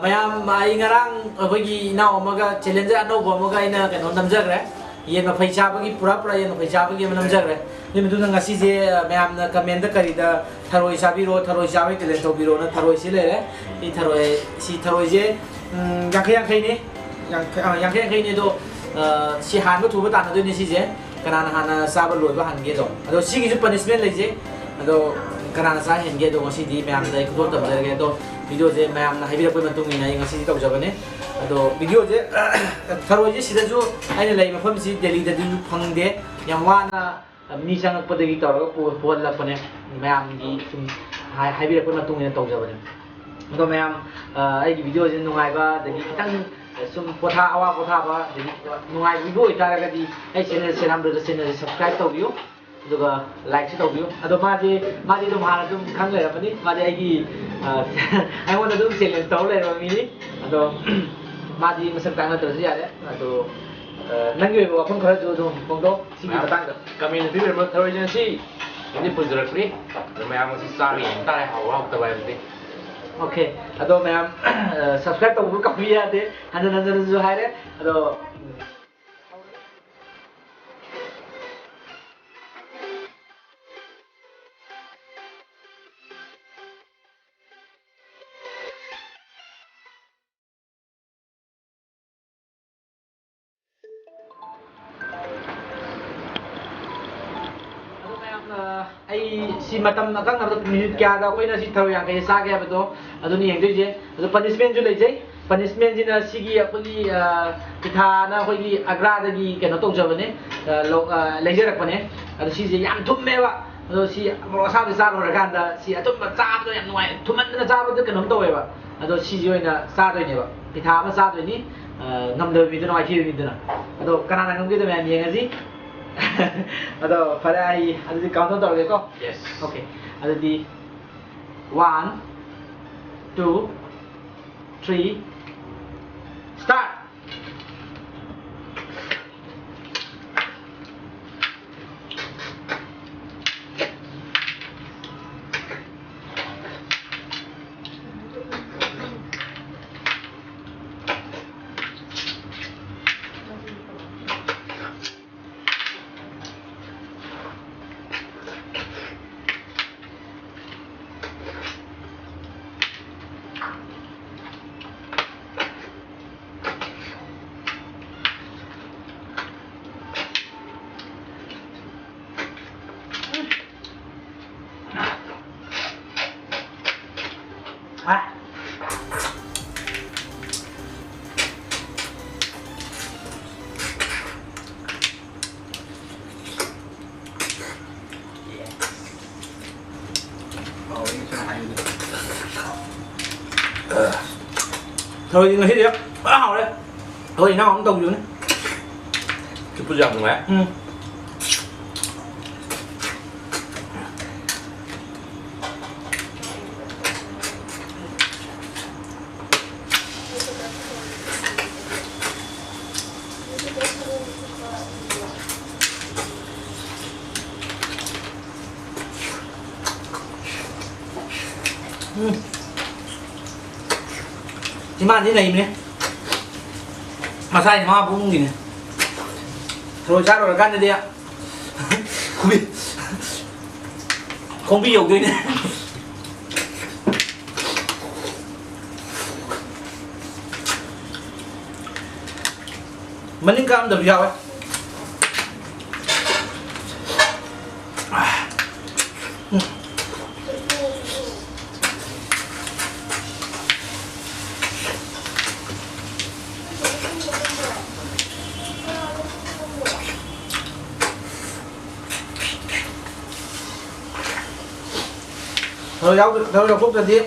Mayam mai ngarang hoigi na omaga challenge ano bomaga ina kano namjagre ye na phai chabagi pura yen phai chabagi namjagre ni midu ngasi je mayam na comment da kari da tharoi sabiro tharoi chabai challenge to biro na tharoi si lere I tharoi je yang kai ni do si han ba thuba ta na do ni si je kana na hana sabal loi ba han ge do ado si gi punishment le je ado kana na sa hen ge do ngasi di mayam da ko do ta ge do video je MAYAMNA HAIBIRAKPAGI MATUNG INNA ngasi TOUJABANI ado video je tharoi je sida ju aina lei mafam si Delhi da du phangde yam wana mi chang padagi tawra pol la pane MAYAM gi sum HAIBIRAKPAGI MATUNG INNA TOUJABANI ado MAYAM ai gi video je nungai ba dagi kitang sum potha awa potha ba dagi nungai video itara ga di ai channel Seram da channel subscribe tawbiyo aduga like si tawbiyo ado maji do mara dum khang le rapani maji ai gi I want to do challenge tau le ba mi ado maji masang tang na terus ya ado nangi ba phon khara jo do pongdo si gi batang da kami ni bir mo tharoi jan si ini puljar free mayam si sari ta hai hawa ta ba ni okay ado mayam subscribe tau ka pi ya de hanan jo hai re ado ai si matam akang na minute kya da koi na si tharoi yang kai sa kya bedo adu ni yeng dei je adu punishment ju lei jai punishment ji na si gi apni pitha na koi gi agra da gi keno tok jabane lei je rak pane adu si je yam thum me ba adu si ro sa de sa ro ra kan da si atum ma cha do yam nuai thum man na cha ba de keno to we ba adu si ji oina sa doi ne ba pitha ma sa doi ni ngam de mi de noi thi mi de na adu kana na ngam ge de ma yeng a ji ado pada ai ada di countdown tau ke ko yes okay ada di 1 2 3 start thôi người đi bả hậu đấy thôi nó không tung gì nữa cái bữa giờ mẹ thì mà thế này mà sai thì mà cũng gì này rồi sao rồi gan đi ạ không biết dùng cái này mình cam được rồi thôi đâu phút rồi đi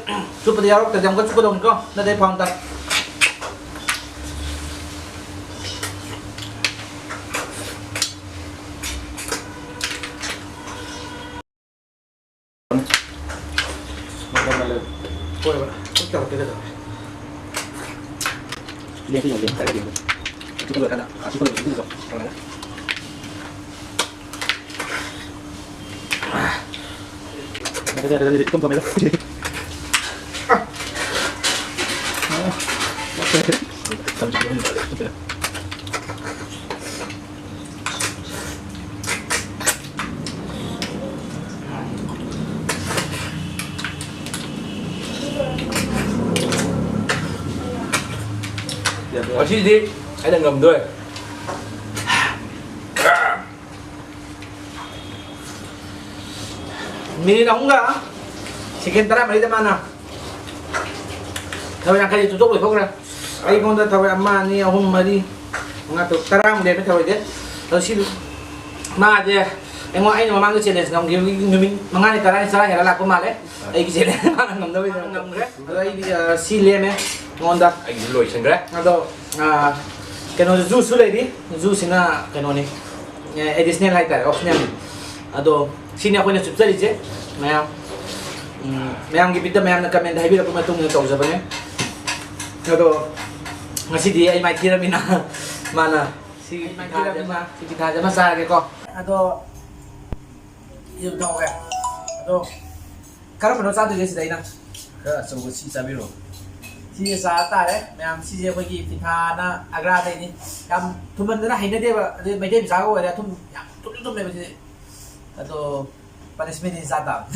chụp video lúc từ có chụp đồng có nó đây phòng ta thôi bạn chụp cái rồi liên cái dùng tại cái điểm chụp được cái nào chụp được cái rồi Ada tôm vào mày đâu. Có chi đi, hãy đừng ngầm thôi. Mini THONGBA. Chicken tara mali naman na. Tawag ang kali tutok ito kaya. Ay kung tawag ama ni ahong mali. Mga to tara mo din tawag din. Tapos sila mga de ang mga ay mamang challenge ng giming mga ni tara sa hera ko male. Ay challenge mang ngam daw ngam re. Ay sile me ngonda. Anh lùi sang đấy. Ado kano juice sulay di. Juice na kano ni. Additional like that optional. Ado sini ako na subsali je. Mayam gipita mayam nagkamenda haibira ko matong TOUJABANI. Ado ngasi di ay may kira mina mana si kita aja masa ko. Ado yung tao kaya. Ado karo pano sa dito si Dayna. So si Sabiro. Si sa ta mayam si je ko gi pita na agra dai ni. Yam tuman na hina de ba may de bisa ko tum yam tum me ba. Ado punishment din sa ta.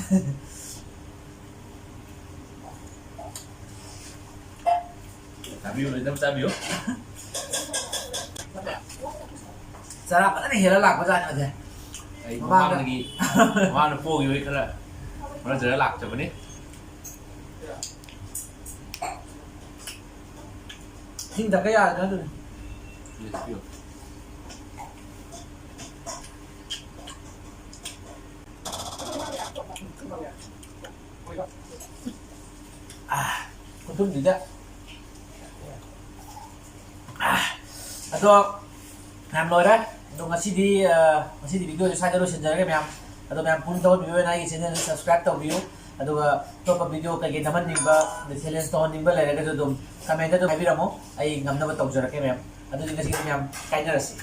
Sabiro lên Sabiro. Sarap na hira lạc ko dyan natin. Ay mamang lagi. Mamang na po yun ka. Wala dyan lạc cho bani. Hinda kaya na dun. Yes, yun. Kuntum tidak. Atau nam loi đấy. Đúng ngasi di video saya terus senjata kami atau kami pun tahu video na channel subscribe tahu video atau top video kayak naman nimba the challenge tahu nimba lagi kan tu kami itu HAIBIRAMO ay ngam na tahu jarak kami atau di ngasi kami kain nasi.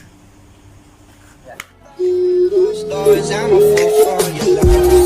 Stars, I'm a fool for your love.